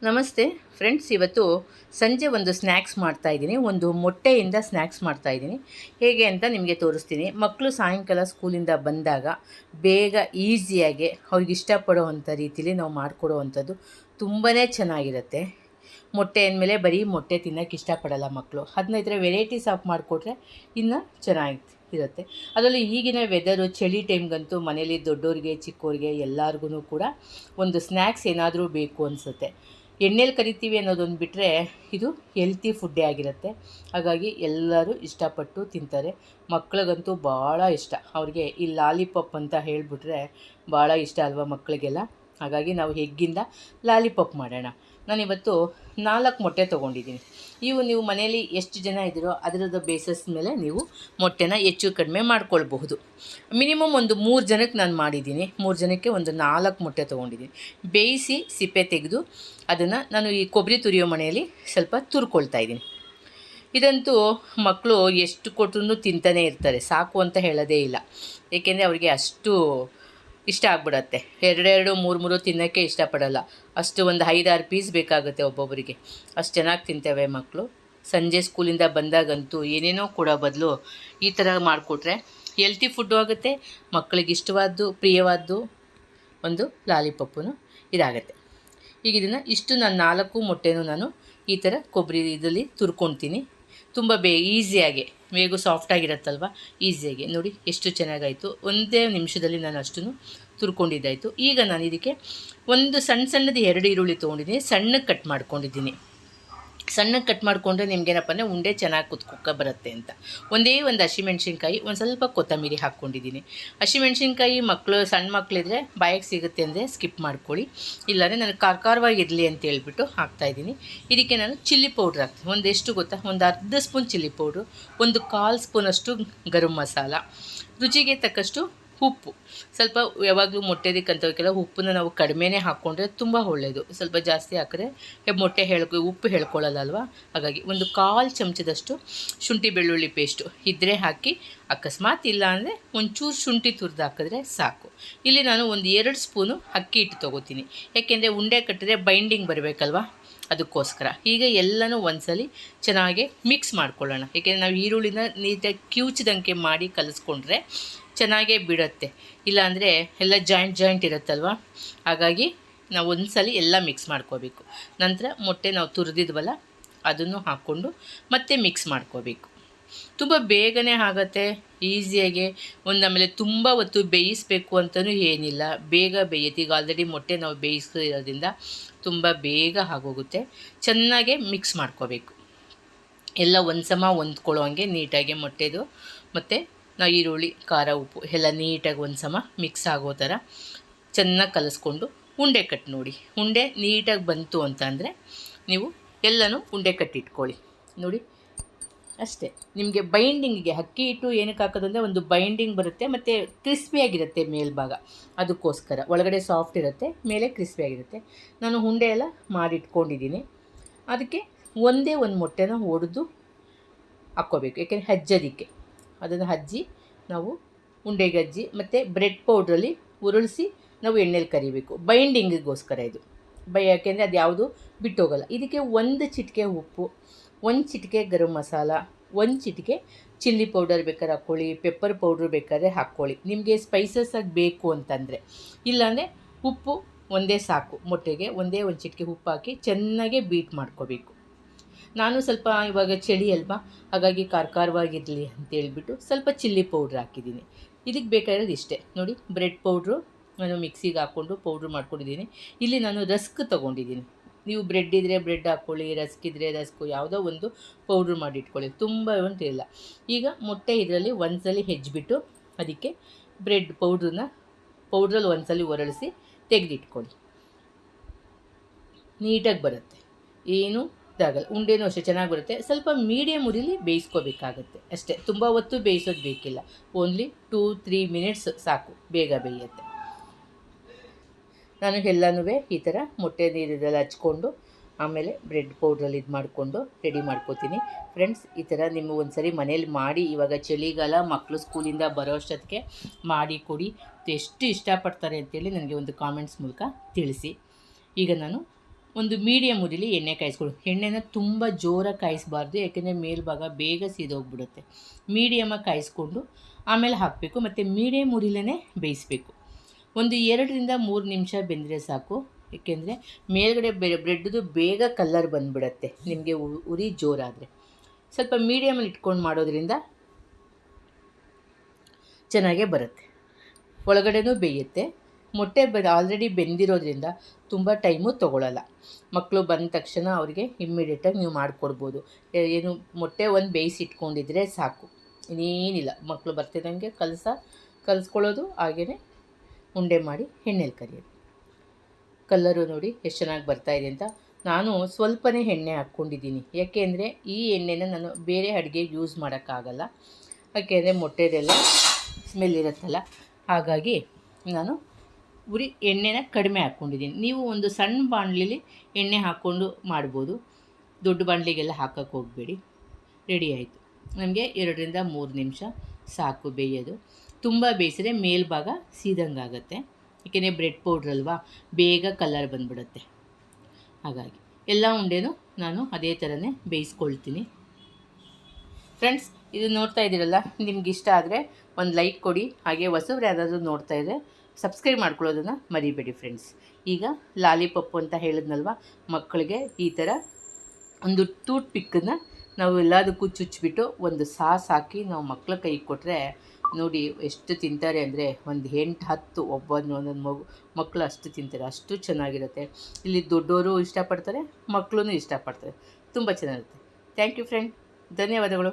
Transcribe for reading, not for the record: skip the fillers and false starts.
ನಮಸ್ತೆ ಫ್ರೆಂಡ್ಸ್, ಇವತ್ತು ಸಂಜೆ ಒಂದು ಸ್ನ್ಯಾಕ್ಸ್ ಮಾಡ್ತಾಯಿದ್ದೀನಿ. ಒಂದು ಮೊಟ್ಟೆಯಿಂದ ಸ್ನ್ಯಾಕ್ಸ್ ಮಾಡ್ತಾಯಿದ್ದೀನಿ. ಹೇಗೆ ಅಂತ ನಿಮಗೆ ತೋರಿಸ್ತೀನಿ. ಮಕ್ಕಳು ಸಾಯಂಕಾಲ ಸ್ಕೂಲಿಂದ ಬಂದಾಗ ಬೇಗ ಈಸಿಯಾಗಿ ಅವ್ರಿಗೆ ಇಷ್ಟಪಡೋವಂಥ ರೀತಿಲಿ ನಾವು ಮಾಡಿಕೊಡೋವಂಥದ್ದು ತುಂಬಾ ಚೆನ್ನಾಗಿರುತ್ತೆ. ಮೊಟ್ಟೆ ಅಂದಮೇಲೆ ಬರೀ ಮೊಟ್ಟೆ ತಿನ್ನೋಕ್ಕೆ ಇಷ್ಟಪಡಲ್ಲ ಮಕ್ಕಳು. ಅದನ್ನ ಈ ಥರ ವೆರೈಟೀಸ್ ಆಫ್ ಮಾಡಿಕೊಟ್ರೆ ಇನ್ನೂ ಚೆನ್ನಾಗಿ ಇರುತ್ತೆ. ಅದರಲ್ಲಿ ಈಗಿನ ವೆದರು ಚಳಿ ಟೈಮ್ಗಂತೂ ಮನೇಲಿ ದೊಡ್ಡೋರಿಗೆ ಚಿಕ್ಕೋರಿಗೆ ಎಲ್ಲರಿಗೂ ಕೂಡ ಒಂದು ಸ್ನ್ಯಾಕ್ಸ್ ಏನಾದರೂ ಬೇಕು ಅನಿಸುತ್ತೆ. ಎಣ್ಣೆಲಿ ಕರಿತೀವಿ ಅನ್ನೋದೊಂದು ಬಿಟ್ಟರೆ ಇದು ಹೆಲ್ತಿ ಫುಡ್ಡೇ ಆಗಿರುತ್ತೆ. ಹಾಗಾಗಿ ಎಲ್ಲರೂ ಇಷ್ಟಪಟ್ಟು ತಿಂತಾರೆ. ಮಕ್ಳಿಗಂತೂ ಭಾಳ ಇಷ್ಟ. ಅವ್ರಿಗೆ ಈ ಲಾಲಿಪಾಪ್ ಅಂತ ಹೇಳಿಬಿಟ್ರೆ ಭಾಳ ಇಷ್ಟ ಅಲ್ವಾ ಮಕ್ಕಳಿಗೆಲ್ಲ. ಹಾಗಾಗಿ ನಾವು ಎಗ್ಗಿಂದ ಲಾಲಿಪಾಪ್ ಮಾಡೋಣ. ನಾನಿವತ್ತು 4 ಮೊಟ್ಟೆ ತೊಗೊಂಡಿದ್ದೀನಿ. ನೀವು ಮನೇಲಿ ಎಷ್ಟು ಜನ ಇದ್ದೀರೋ ಅದರದ ಬೇಸಸ್ ಮೇಲೆ ನೀವು ಮೊಟ್ಟೆನ ಹೆಚ್ಚು ಕಡಿಮೆ ಮಾಡ್ಕೊಳ್ಬಹುದು. ಮಿನಿಮಮ್ ಒಂದು 3 ಜನಕ್ಕೆ ನಾನು ಮಾಡಿದ್ದೀನಿ. 3 ಜನಕ್ಕೆ ಒಂದು 4 ಮೊಟ್ಟೆ ತೊಗೊಂಡಿದ್ದೀನಿ. ಬೇಯಿಸಿ ಸಿಪ್ಪೆ ತೆಗೆದು ಅದನ್ನು ನಾನು ಈ ಕೊಬ್ಬರಿ ತುರಿಯೋ ಮನೆಯಲ್ಲಿ ಸ್ವಲ್ಪ ತುರ್ಕೊಳ್ತಾ ಇದ್ದೀನಿ. ಇದಂತೂ ಮಕ್ಕಳು ಎಷ್ಟು ಕೊಟ್ಟರೂ ತಿಂತಾನೇ ಇರ್ತಾರೆ, ಸಾಕು ಅಂತ ಹೇಳೋದೇ ಇಲ್ಲ. ಏಕೆಂದರೆ ಅವರಿಗೆ ಅಷ್ಟು ಇಷ್ಟ ಆಗ್ಬಿಡತ್ತೆ. 2 3 ತಿನ್ನೋಕ್ಕೆ ಇಷ್ಟಪಡಲ್ಲ. ಅಷ್ಟು ಒಂದು 5-6 ಪೀಸ್ ಬೇಕಾಗುತ್ತೆ ಒಬ್ಬೊಬ್ಬರಿಗೆ. ಅಷ್ಟು ಚೆನ್ನಾಗಿ ತಿಂತೇವೆ ಮಕ್ಕಳು. ಸಂಜೆ ಸ್ಕೂಲಿಂದ ಬಂದಾಗಂತೂ ಏನೇನೋ ಕೊಡೋ ಬದಲು ಈ ಥರ ಮಾಡಿಕೊಟ್ರೆ ಹೆಲ್ತಿ ಫುಡ್ಡು ಆಗುತ್ತೆ, ಮಕ್ಕಳಿಗೆ ಇಷ್ಟವಾದ್ದು ಪ್ರಿಯವಾದ್ದು ಒಂದು ಲಾಲಿಪಪ್ಪು ಇದಾಗುತ್ತೆ. ಈಗ ಇದನ್ನು ನಾನು 4 ಮೊಟ್ಟೆನೂ ನಾನು ಈ ಥರ ಕೊಬ್ಬರಿ ಇದರಲ್ಲಿ ತುರ್ಕೊಳ್ತೀನಿ. ತುಂಬ ಈಸಿಯಾಗಿ, ಬೇಗ ಸಾಫ್ಟಾಗಿರುತ್ತಲ್ವ, ಈಸಿಯಾಗಿ. ನೋಡಿ ಎಷ್ಟು ಚೆನ್ನಾಗಾಯಿತು. ಒಂದೇ ನಿಮಿಷದಲ್ಲಿ ನಾನು ಅಷ್ಟನ್ನು ತುರ್ಕೊಂಡಿದ್ದಾಯಿತು. ಈಗ ನಾನು ಇದಕ್ಕೆ ಒಂದು ಸಣ್ಣದು 2 ಈರುಳ್ಳಿ ತೊಗೊಂಡಿದ್ದೀನಿ. ಸಣ್ಣಗೆ ಕಟ್ ಮಾಡ್ಕೊಂಡಿದ್ದೀನಿ. ಸಣ್ಣಗೆ ಕಟ್ ಮಾಡಿಕೊಂಡ್ರೆ ನಿಮಗೇನಪ್ಪ ಅಂದರೆ ಉಂಡೆ ಚೆನ್ನಾಗಿ ಕುತ್ಕೊಕ್ಕ ಬರುತ್ತೆ ಅಂತ. ಒಂದೇ ಒಂದು ಹಸಿಮೆಣ್ಸಿನ್ಕಾಯಿ, ಒಂದು ಸ್ವಲ್ಪ ಕೊತ್ತಂಬರಿ ಹಾಕ್ಕೊಂಡಿದ್ದೀನಿ. ಹಸಿಮೆಣ್ಸಿನ್ಕಾಯಿ ಸಣ್ಣ ಮಕ್ಕಳಿದ್ರೆ ಬಾಯಿಗೆ ಸಿಗುತ್ತೆ ಅಂದರೆ ಸ್ಕಿಪ್ ಮಾಡ್ಕೊಳ್ಳಿ. ಇಲ್ಲಾಂದರೆ ನನಗೆ ಖಾರವಾಗಿರಲಿ ಅಂತ ಹೇಳ್ಬಿಟ್ಟು ಹಾಕ್ತಾಯಿದ್ದೀನಿ. ಇದಕ್ಕೆ ನಾನು ಚಿಲ್ಲಿ ಪೌಡ್ರ್ ಹಾಕ್ತೀನಿ. ಒಂದೆಷ್ಟು ಗೊತ್ತಾ, ಒಂದು ಅರ್ಧ ಸ್ಪೂನ್ ಚಿಲ್ಲಿ ಪೌಡ್ರು, ಒಂದು 1/4 ಸ್ಪೂನಷ್ಟು ಗರಂ ಮಸಾಲ, ರುಚಿಗೆ ತಕ್ಕಷ್ಟು ಉಪ್ಪು. ಸ್ವಲ್ಪ ಯಾವಾಗಲೂ ಮೊಟ್ಟೆದಕ್ಕಂಥವಕ್ಕೆಲ್ಲ ಉಪ್ಪನ್ನ ನಾವು ಕಡಿಮೆನೇ ಹಾಕ್ಕೊಂಡ್ರೆ ತುಂಬ ಒಳ್ಳೆಯದು. ಸ್ವಲ್ಪ ಜಾಸ್ತಿ ಹಾಕಿದ್ರೆ ಮೊಟ್ಟೆ ಉಪ್ಪು ಹೇಳ್ಕೊಳ್ಳಲ್ಲ ಅಲ್ವಾ. ಹಾಗಾಗಿ ಒಂದು 1/4 ಚಮಚದಷ್ಟು ಶುಂಠಿ ಬೆಳ್ಳುಳ್ಳಿ ಪೇಸ್ಟು ಇದ್ದರೆ ಹಾಕಿ, ಅಕಸ್ಮಾತ್ ಇಲ್ಲ ಅಂದರೆ ಒಂಚೂರು ಶುಂಠಿ ತುರಿದು ಹಾಕಿದ್ರೆ ಸಾಕು. ಇಲ್ಲಿ ನಾನು ಒಂದು 2 ಸ್ಪೂನು ಅಕ್ಕಿ ಹಿಟ್ಟು ತೊಗೋತೀನಿ. ಯಾಕೆಂದರೆ ಉಂಡೆ ಕಟ್ಟಿದ್ರೆ ಬೈಂಡಿಂಗ್ ಬರಬೇಕಲ್ವ, ಅದಕ್ಕೋಸ್ಕರ. ಈಗ ಎಲ್ಲನೂ ಒಂದ್ಸಲಿ ಚೆನ್ನಾಗಿ ಮಿಕ್ಸ್ ಮಾಡ್ಕೊಳ್ಳೋಣ. ಏಕೆಂದರೆ ನಾವು ಈರುಳ್ಳಿನ ನೀಟಾಗಿ ಕಿವುಚಿದಂಗೆ ಮಾಡಿ ಕಲಿಸ್ಕೊಂಡ್ರೆ ಚೆನ್ನಾಗೇ ಬಿಡುತ್ತೆ. ಇಲ್ಲಾಂದರೆ ಎಲ್ಲ ಜಾಯಿಂಟ್ ಇರುತ್ತಲ್ವ. ಹಾಗಾಗಿ ನಾವು ಒಂದ್ಸಲಿ ಎಲ್ಲ ಮಿಕ್ಸ್ ಮಾಡ್ಕೋಬೇಕು. ನಂತರ ಮೊಟ್ಟೆ ನಾವು ತುರಿದಿದ್ವಲ್ಲ ಅದನ್ನು ಹಾಕ್ಕೊಂಡು ಮತ್ತೆ ಮಿಕ್ಸ್ ಮಾಡ್ಕೋಬೇಕು. ತುಂಬ ಬೇಗನೆ ಆಗುತ್ತೆ, ಈಸಿಯಾಗಿ. ಆಮೇಲೆ ತುಂಬ ಹೊತ್ತು ಬೇಯಿಸಬೇಕು ಅಂತಲೂ ಏನಿಲ್ಲ, ಬೇಗ ಬೇಯುತ್ತೆ. ಈಗ ಆಲ್ರೆಡಿ ಮೊಟ್ಟೆ ನಾವು ಬೇಯಿಸಿರೋದ್ರಿಂದ ತುಂಬ ಬೇಗ ಆಗೋಗುತ್ತೆ. ಚೆನ್ನಾಗೆ ಮಿಕ್ಸ್ ಮಾಡ್ಕೋಬೇಕು. ಎಲ್ಲ ಹೊಂದ್ಕೊಳ್ಳೋ ಹಾಗೆ ನೀಟಾಗಿ ಮೊಟ್ಟೆದು ಮತ್ತು ನಾವು ಈರುಳ್ಳಿ, ಖಾರ, ಉಪ್ಪು ಎಲ್ಲ ನೀಟಾಗಿ ಮಿಕ್ಸ್ ಆಗೋ ಥರ ಚೆನ್ನಾಗಿ ಕಲಿಸ್ಕೊಂಡು ಉಂಡೆ ಕಟ್ಟಿ ನೋಡಿ. ಉಂಡೆ ನೀಟಾಗಿ ಬಂತು ಅಂತ ಅಂದರೆ ನೀವು ಎಲ್ಲನೂ ಉಂಡೆ ಕಟ್ಟಿಟ್ಕೊಳ್ಳಿ. ನೋಡಿ ಅಷ್ಟೇ. ನಿಮಗೆ ಬೈಂಡಿಂಗಿಗೆ ಅಕ್ಕಿ ಹಿಟ್ಟು ಏನಕ್ಕೆ ಹಾಕೋದಂದರೆ ಒಂದು ಬೈಂಡಿಂಗ್ ಬರುತ್ತೆ ಮತ್ತು ಕ್ರಿಸ್ಪಿಯಾಗಿರುತ್ತೆ ಮೇಲ್ಭಾಗ, ಅದಕ್ಕೋಸ್ಕರ. ಒಳಗಡೆ ಸಾಫ್ಟ್ ಇರುತ್ತೆ, ಮೇಲೆ ಕ್ರಿಸ್ಪಿಯಾಗಿರುತ್ತೆ. ನಾನು ಉಂಡೆ ಎಲ್ಲ ಮಾಡಿಟ್ಕೊಂಡಿದ್ದೀನಿ. ಅದಕ್ಕೆ ಒಂದೇ ಒಂದು ಮೊಟ್ಟೆನ ಒಡೆದು ಹಾಕ್ಕೋಬೇಕು. ಯಾಕೆಂದರೆ ಹಜ್ಜೋದಕ್ಕೆ ಅದನ್ನು ಹಜ್ಜಿ ನಾವು ಉಂಡೆಗೆ ಹಜ್ಜಿ ಮತ್ತು ಬ್ರೆಡ್ ಪೌಡ್ರಲ್ಲಿ ಉರುಳಿಸಿ ನಾವು ಎಣ್ಣೆಲಿ ಕರಿಬೇಕು. ಬೈಂಡಿಂಗಿಗೋಸ್ಕರ ಇದು. ಯಾಕೆಂದರೆ ಅದು ಯಾವುದು ಬಿಟ್ಟೋಗಲ್ಲ. ಇದಕ್ಕೆ 1 ಚಿಟಿಕೆ ಉಪ್ಪು, 1 ಚಿಟಿಕೆ ಗರಂ ಮಸಾಲ, 1 ಚಿಟಿಕೆ ಚಿಲ್ಲಿ ಪೌಡರ್ ಬೇಕಾದ್ರೆ ಹಾಕ್ಕೊಳ್ಳಿ, ಪೆಪ್ಪರ್ ಪೌಡ್ರ್ ಬೇಕಾದ್ರೆ ಹಾಕ್ಕೊಳ್ಳಿ, ನಿಮಗೆ ಸ್ಪೈಸಸ್ ಆಗಿ ಬೇಕು ಅಂತಂದರೆ. ಇಲ್ಲಾಂದರೆ ಉಪ್ಪು ಒಂದೇ ಸಾಕು. ಮೊಟ್ಟೆಗೆ ಒಂದೇ 1 ಚಿಟಿಕೆ ಉಪ್ಪು ಹಾಕಿ ಚೆನ್ನಾಗೇ ಬೀಟ್ ಮಾಡ್ಕೋಬೇಕು. ನಾನು ಸ್ವಲ್ಪ ಇವಾಗ ಚಳಿ ಅಲ್ವಾ, ಹಾಗಾಗಿ ಖಾರವಾಗಿರಲಿ ಅಂತೇಳ್ಬಿಟ್ಟು ಸ್ವಲ್ಪ ಚಿಲ್ಲಿ ಪೌಡ್ರ್ ಹಾಕಿದ್ದೀನಿ. ಇದಕ್ಕೆ ಬೇಕಾಗಿರೋದು ಇಷ್ಟೇ. ನೋಡಿ, ಬ್ರೆಡ್ ಪೌಡ್ರು ನಾನು ಮಿಕ್ಸಿಗೆ ಹಾಕ್ಕೊಂಡು ಪೌಡ್ರ್ ಮಾಡ್ಕೊಂಡಿದ್ದೀನಿ. ಇಲ್ಲಿ ನಾನು ರಸ್ಕ್ ತೊಗೊಂಡಿದ್ದೀನಿ. ನೀವು ಬ್ರೆಡ್ ಇದ್ದರೆ ಬ್ರೆಡ್ ಹಾಕ್ಕೊಳ್ಳಿ, ರಸ್ಕ್ ಇದ್ದರೆ ರಸ್ಕು, ಯಾವುದೋ ಒಂದು ಪೌಡ್ರ್ ಮಾಡಿಟ್ಕೊಳ್ಳಿ, ತುಂಬ ಇಲ್ಲ. ಈಗ ಮೊಟ್ಟೆ ಇದರಲ್ಲಿ ಒಂದ್ಸಲಿ ಹೆಜ್ಜಿಬಿಟ್ಟು ಅದಕ್ಕೆ ಬ್ರೆಡ್ ಪೌಡ್ರಲ್ಲಿ ಒಂದ್ಸಲಿ ಒರಳಿಸಿ ತೆಗೆದಿಟ್ಕೊಳ್ಳಿ. ನೀಟಾಗಿ ಬರುತ್ತೆ, ಏನು ಇದಾಗಲ್ಲ. ಉಂಡೆನೂ ಅಷ್ಟೇ ಚೆನ್ನಾಗಿ ಬರುತ್ತೆ. ಸ್ವಲ್ಪ ಮೀಡಿಯಮ್ ಉರಿಲಿ ಬೇಯಿಸ್ಕೋಬೇಕಾಗತ್ತೆ ಅಷ್ಟೇ. ತುಂಬ ಹೊತ್ತು ಬೇಯಿಸೋದು ಬೇಕಿಲ್ಲ. ಓನ್ಲಿ 2-3 ಮಿನಿಟ್ಸ್ ಸಾಕು, ಬೇಗ ಬೇಯುತ್ತೆ. ನಾನು ಎಲ್ಲನೂ ಈ ಥರ ಮೊಟ್ಟೆ ನೀರಿನಲ್ಲಿ ಹಚ್ಕೊಂಡು ಆಮೇಲೆ ಬ್ರೆಡ್ ಪೌಡ್ರಲ್ಲಿ ಮಾಡಿಕೊಂಡು ರೆಡಿ ಮಾಡ್ಕೋತೀನಿ. ಫ್ರೆಂಡ್ಸ್, ಈ ಥರ ನಿಮ್ಮ ಒಂದ್ಸರಿ ಮನೇಲಿ ಮಾಡಿ. ಇವಾಗ ಚಳಿಗಾಲ, ಮಕ್ಕಳು ಸ್ಕೂಲಿಂದ ಬರೋ ಅಷ್ಟೊತ್ತಿಗೆ ಮಾಡಿ ಕೊಡಿ. ಎಷ್ಟು ಇಷ್ಟಪಡ್ತಾರೆ ಅಂತೇಳಿ ನನಗೆ ಒಂದು ಕಾಮೆಂಟ್ಸ್ ಮೂಲಕ ತಿಳಿಸಿ. ಈಗ ನಾನು ಒಂದು ಮೀಡಿಯಮ್ ಉರಿಲಿ ಎಣ್ಣೆ ಕಾಯಿಸ್ಕೊಳ್ಳಿ. ಎಣ್ಣೆನ ತುಂಬ ಜೋರಾಗಿ ಕಾಯಿಸಬಾರ್ದು, ಯಾಕೆಂದರೆ ಮೇಲ್ಭಾಗ ಬೇಗ ಸೀದೋಗ್ಬಿಡುತ್ತೆ. ಮೀಡಿಯಮಾಗಿ ಕಾಯಿಸ್ಕೊಂಡು ಆಮೇಲೆ ಹಾಕಬೇಕು, ಮತ್ತು ಮೀಡಿಯಮ್ ಉರಿಲೇ ಬೇಯಿಸಬೇಕು. ಒಂದು 2-3 ನಿಮಿಷ ಬೆಂದರೆ ಸಾಕು, ಏಕೆಂದರೆ ಮೇಲ್ಗಡೆ ಬ್ರೆಡ್ದು ಬೇಗ ಕಲರ್ ಬಂದುಬಿಡತ್ತೆ ನಿಮಗೆ ಉರಿ ಜೋರಾದರೆ. ಸ್ವಲ್ಪ ಮೀಡಿಯಮಲ್ಲಿ ಇಟ್ಕೊಂಡು ಮಾಡೋದ್ರಿಂದ ಚೆನ್ನಾಗೇ ಬರುತ್ತೆ, ಒಳಗಡೆನೂ ಬೇಯುತ್ತೆ. ಮೊಟ್ಟೆ ಆಲ್ರೆಡಿ ಬೆಂದಿರೋದ್ರಿಂದ ತುಂಬ ಟೈಮು ತೊಗೊಳ್ಳಲ್ಲ. ಮಕ್ಕಳು ಬಂದ ತಕ್ಷಣ ಅವರಿಗೆ ಇಮ್ಮಿಡಿಯೇಟಾಗಿ ನೀವು ಮಾಡಿಕೊಡ್ಬೋದು. ಏನು ಮೊಟ್ಟೆ ಒಂದು ಬೇಯಿಸಿಟ್ಕೊಂಡಿದ್ರೆ ಸಾಕು, ಇನ್ನೇನಿಲ್ಲ. ಮಕ್ಕಳು ಬರ್ತಿದ್ದಂಗೆ ಕಲಿಸ್ಕೊಳ್ಳೋದು, ಹಾಗೆಯೇ ಉಂಡೆ ಮಾಡಿ ಎಣ್ಣೆಲಿ ಕರಿಯೋದು. ಕಲ್ಲರು ನೋಡಿ ಎಷ್ಟು ಚೆನ್ನಾಗಿ ಬರ್ತಾಯಿದೆ ಅಂತ. ನಾನು ಸ್ವಲ್ಪನೇ ಎಣ್ಣೆ ಹಾಕ್ಕೊಂಡಿದ್ದೀನಿ, ಯಾಕೆಂದರೆ ಈ ಎಣ್ಣೆನ ನಾನು ಬೇರೆ ಅಡುಗೆಗೆ ಯೂಸ್ ಮಾಡೋಕ್ಕಾಗಲ್ಲ, ಯಾಕೆಂದರೆ ಮೊಟ್ಟೆದೆಲ್ಲ ಸ್ಮೆಲ್ ಇರುತ್ತಲ್ಲ. ಹಾಗಾಗಿ ನಾನು ಎಣ್ಣೆನ ಕಡಿಮೆ ಹಾಕ್ಕೊಂಡಿದ್ದೀನಿ. ನೀವು ಒಂದು ಸಣ್ಣ ಬಾಣಲಿಲಿ ಎಣ್ಣೆ ಹಾಕ್ಕೊಂಡು ಮಾಡ್ಬೋದು, ದೊಡ್ಡ ಬಾಣಲಿಗೆಲ್ಲ ಹಾಕೋಕ್ಕೆ ಹೋಗಬೇಡಿ. ರೆಡಿ ಆಯಿತು. ನಮಗೆ 2-3 ನಿಮಿಷ ಸಾಕು ಬೇಯೋದು. ತುಂಬ ಬೇಯಿಸಿದ್ರೆ ಮೇಲ್ಭಾಗ ಸೀದಂಗೆ ಆಗುತ್ತೆ, ಏಕೆಂದರೆ ಬ್ರೆಡ್ ಪೌಡ್ರ್ ಅಲ್ವಾ, ಬೇಗ ಕಲರ್ ಬಂದುಬಿಡುತ್ತೆ. ಹಾಗಾಗಿ ಎಲ್ಲ ಉಂಡೆನೂ ನಾನು ಅದೇ ಥರನೇ ಬೇಯಿಸ್ಕೊಳ್ತೀನಿ. ಫ್ರೆಂಡ್ಸ್, ಇದು ನೋಡ್ತಾ ಇದ್ದೀರಲ್ಲ, ನಿಮ್ಗೆ ಇಷ್ಟ ಆದರೆ ಒಂದು ಲೈಕ್ ಕೊಡಿ. ಹಾಗೆ ಹೊಸಬ್ರು ಯಾರಾದರೂ ನೋಡ್ತಾ ಇದ್ದರೆ ಸಬ್ಸ್ಕ್ರೈಬ್ ಮಾಡ್ಕೊಳ್ಳೋದನ್ನು ಮರಿಬೇಡಿ ಫ್ರೆಂಡ್ಸ್. ಈಗ ಲಾಲಿಪಪ್ಪು ಅಂತ ಹೇಳಿದ್ನಲ್ವ, ಮಕ್ಕಳಿಗೆ ಈ ಥರ ಒಂದು ಟೂತ್ ಪಿಕ್ಕನ್ನು ನಾವು ಎಲ್ಲದಕ್ಕೂ ಚುಚ್ಚಿಬಿಟ್ಟು ಒಂದು ಸಾಸ್ ಹಾಕಿ ನಾವು ಮಕ್ಕಳ ಕೈಗೆ ಕೊಟ್ಟರೆ ನೋಡಿ ಎಷ್ಟು ತಿಂತಾರೆ ಅಂದರೆ, ಒಂದು 8-10 ಒಂದೊಂದು ಮಕ್ಕಳು ಅಷ್ಟು ತಿಂತಾರೆ, ಅಷ್ಟು ಚೆನ್ನಾಗಿರುತ್ತೆ. ಇಲ್ಲಿ ದೊಡ್ಡವರು ಇಷ್ಟಪಡ್ತಾರೆ, ಮಕ್ಕಳೂ ಇಷ್ಟಪಡ್ತಾರೆ, ತುಂಬ ಚೆನ್ನಾಗಿರುತ್ತೆ. ಥ್ಯಾಂಕ್ ಯು ಫ್ರೆಂಡ್, ಧನ್ಯವಾದಗಳು.